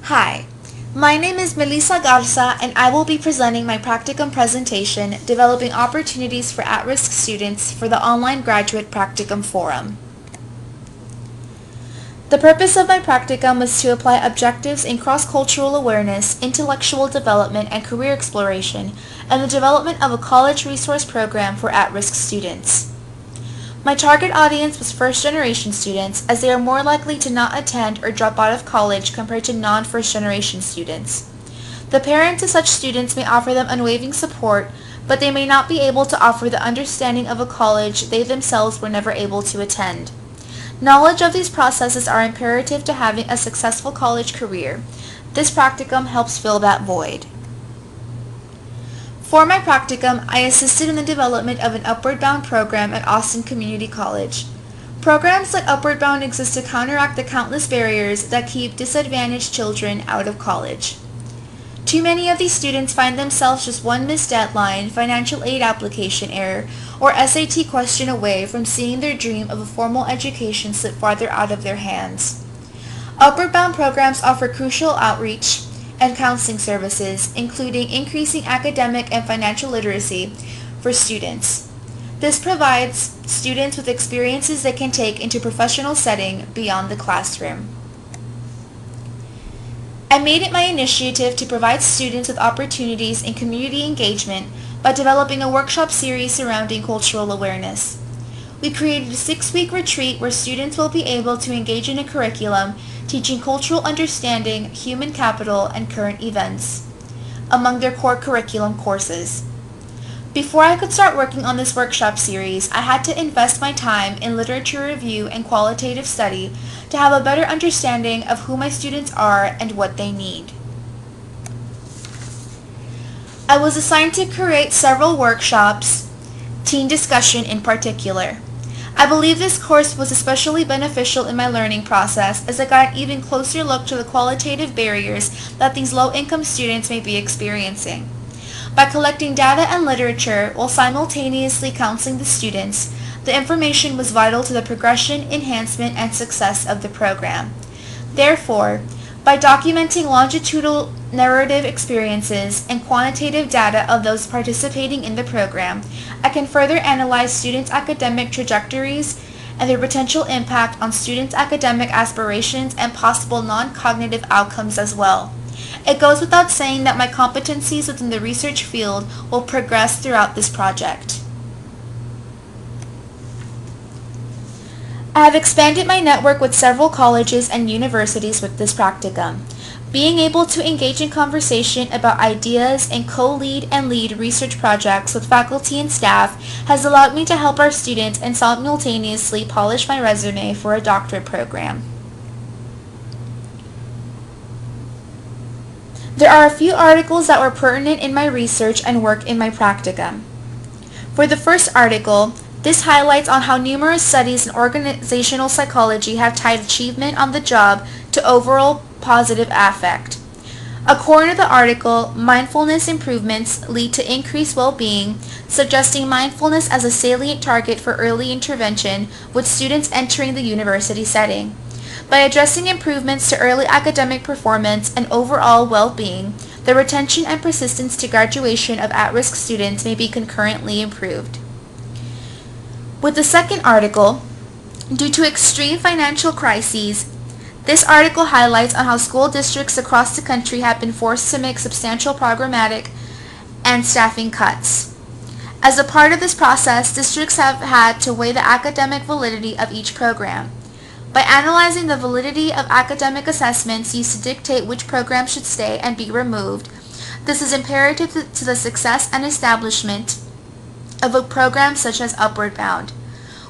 Hi, my name is Melissa Garza and I will be presenting my practicum presentation, Developing Opportunities for At-Risk Students for the Online Graduate Practicum Forum. The purpose of my practicum was to apply objectives in cross-cultural awareness, intellectual development, and career exploration, and the development of a college resource program for at-risk students. My target audience was first-generation students, as they are more likely to not attend or drop out of college compared to non-first-generation students. The parents of such students may offer them unwavering support, but they may not be able to offer the understanding of a college they themselves were never able to attend. Knowledge of these processes are imperative to having a successful college career. This practicum helps fill that void. For my practicum, I assisted in the development of an Upward Bound program at Austin Community College. Programs like Upward Bound exist to counteract the countless barriers that keep disadvantaged children out of college. Too many of these students find themselves just one missed deadline, financial aid application error, or SAT question away from seeing their dream of a formal education slip farther out of their hands. Upward Bound programs offer crucial outreach and counseling services, including increasing academic and financial literacy for students. This provides students with experiences they can take into a professional setting beyond the classroom. I made it my initiative to provide students with opportunities in community engagement by developing a workshop series surrounding cultural awareness. We created a 6-week retreat where students will be able to engage in a curriculum teaching cultural understanding, human capital, and current events among their core curriculum courses. Before I could start working on this workshop series, I had to invest my time in literature review and qualitative study to have a better understanding of who my students are and what they need. I was assigned to create several workshops, teen discussion in particular. I believe this course was especially beneficial in my learning process as I got an even closer look to the qualitative barriers that these low-income students may be experiencing. By collecting data and literature while simultaneously counseling the students, the information was vital to the progression, enhancement, and success of the program. Therefore, by documenting longitudinal narrative experiences and quantitative data of those participating in the program, I can further analyze students' academic trajectories and their potential impact on students' academic aspirations and possible non-cognitive outcomes as well. It goes without saying that my competencies within the research field will progress throughout this project. I have expanded my network with several colleges and universities with this practicum. Being able to engage in conversation about ideas and co-lead and lead research projects with faculty and staff has allowed me to help our students and simultaneously polish my resume for a doctorate program. There are a few articles that were pertinent in my research and work in my practicum. For the first article, this highlights on how numerous studies in organizational psychology have tied achievement on the job to overall positive affect. According to the article, mindfulness improvements lead to increased well-being, suggesting mindfulness as a salient target for early intervention with students entering the university setting. By addressing improvements to early academic performance and overall well-being, the retention and persistence to graduation of at-risk students may be concurrently improved. With the second article, due to extreme financial crises, this article highlights on how school districts across the country have been forced to make substantial programmatic and staffing cuts. As a part of this process, districts have had to weigh the academic validity of each program. By analyzing the validity of academic assessments used to dictate which programs should stay and be removed, this is imperative to the success and establishment of a program such as Upward Bound.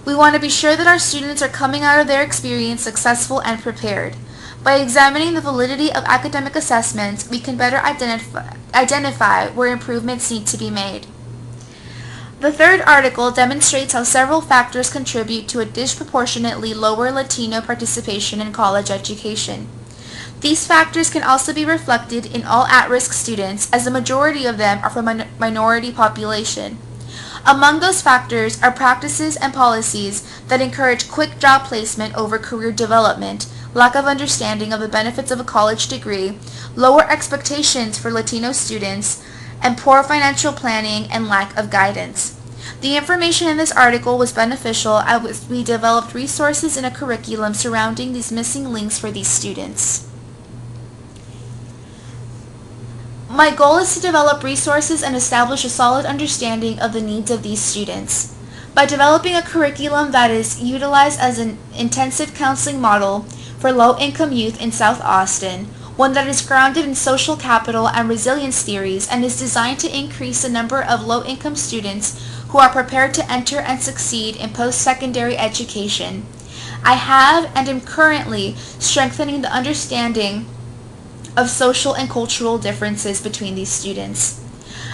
We want to be sure that our students are coming out of their experience successful and prepared. By examining the validity of academic assessments, we can better identify where improvements need to be made. The third article demonstrates how several factors contribute to a disproportionately lower Latino participation in college education. These factors can also be reflected in all at-risk students, as the majority of them are from a minority population. Among those factors are practices and policies that encourage quick job placement over career development, lack of understanding of the benefits of a college degree, lower expectations for Latino students, and poor financial planning and lack of guidance. The information in this article was beneficial as we developed resources and a curriculum surrounding these missing links for these students. My goal is to develop resources and establish a solid understanding of the needs of these students. By developing a curriculum that is utilized as an intensive counseling model for low-income youth in South Austin, one that is grounded in social capital and resilience theories and is designed to increase the number of low-income students who are prepared to enter and succeed in post-secondary education. I have and am currently strengthening the understanding of social and cultural differences between these students.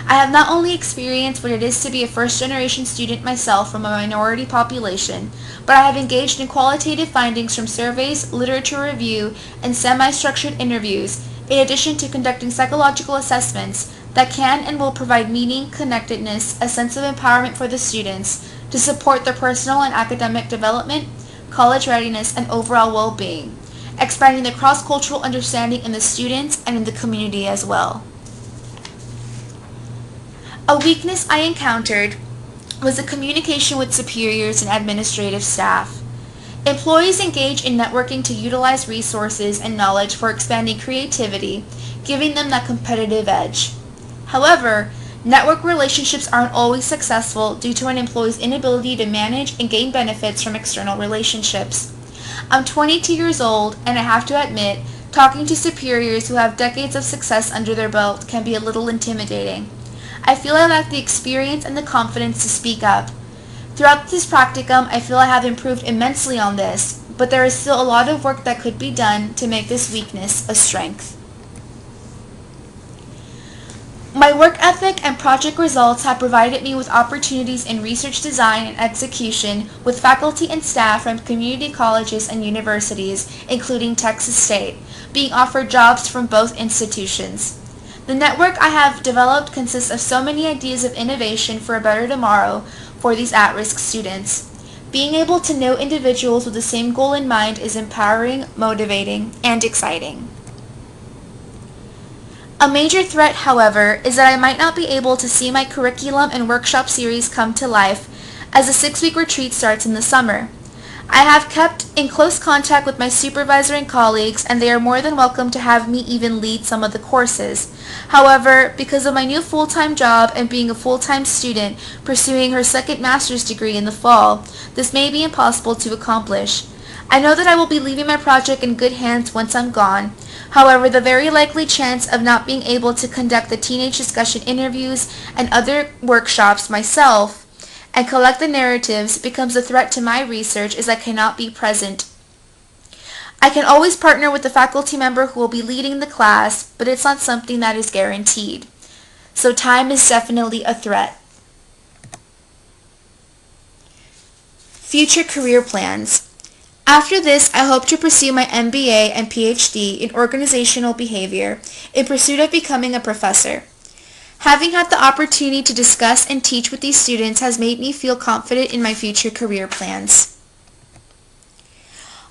I have not only experienced what it is to be a first-generation student myself from a minority population, but I have engaged in qualitative findings from surveys, literature review, and semi-structured interviews, in addition to conducting psychological assessments that can and will provide meaning, connectedness, a sense of empowerment for the students to support their personal and academic development, college readiness, and overall well-being, expanding the cross-cultural understanding in the students and in the community as well. A weakness I encountered was the communication with superiors and administrative staff. Employees engage in networking to utilize resources and knowledge for expanding creativity, giving them that competitive edge. However, network relationships aren't always successful due to an employee's inability to manage and gain benefits from external relationships. I'm 22 years old, and I have to admit, talking to superiors who have decades of success under their belt can be a little intimidating. I feel I lack the experience and the confidence to speak up. Throughout this practicum, I feel I have improved immensely on this, but there is still a lot of work that could be done to make this weakness a strength. My work ethic and project results have provided me with opportunities in research design and execution with faculty and staff from community colleges and universities, including Texas State, being offered jobs from both institutions. The network I have developed consists of so many ideas of innovation for a better tomorrow for these at-risk students. Being able to know individuals with the same goal in mind is empowering, motivating, and exciting. A major threat, however, is that I might not be able to see my curriculum and workshop series come to life as the 6-week retreat starts in the summer. I have kept in close contact with my supervisor and colleagues, and they are more than welcome to have me even lead some of the courses. However, because of my new full-time job and being a full-time student pursuing her second master's degree in the fall, this may be impossible to accomplish. I know that I will be leaving my project in good hands once I'm gone. However, the very likely chance of not being able to conduct the teenage discussion interviews and other workshops myself and collect the narratives becomes a threat to my research as I cannot be present. I can always partner with the faculty member who will be leading the class, but it's not something that is guaranteed. So time is definitely a threat. Future career plans. After this, I hope to pursue my MBA and PhD in organizational behavior in pursuit of becoming a professor. Having had the opportunity to discuss and teach with these students has made me feel confident in my future career plans.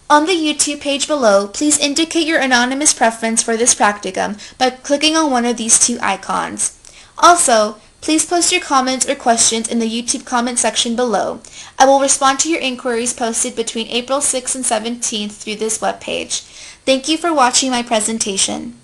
On the YouTube page below, please indicate your anonymous preference for this practicum by clicking on one of these two icons. Also, please post your comments or questions in the YouTube comment section below. I will respond to your inquiries posted between April 6th and 17th through this webpage. Thank you for watching my presentation.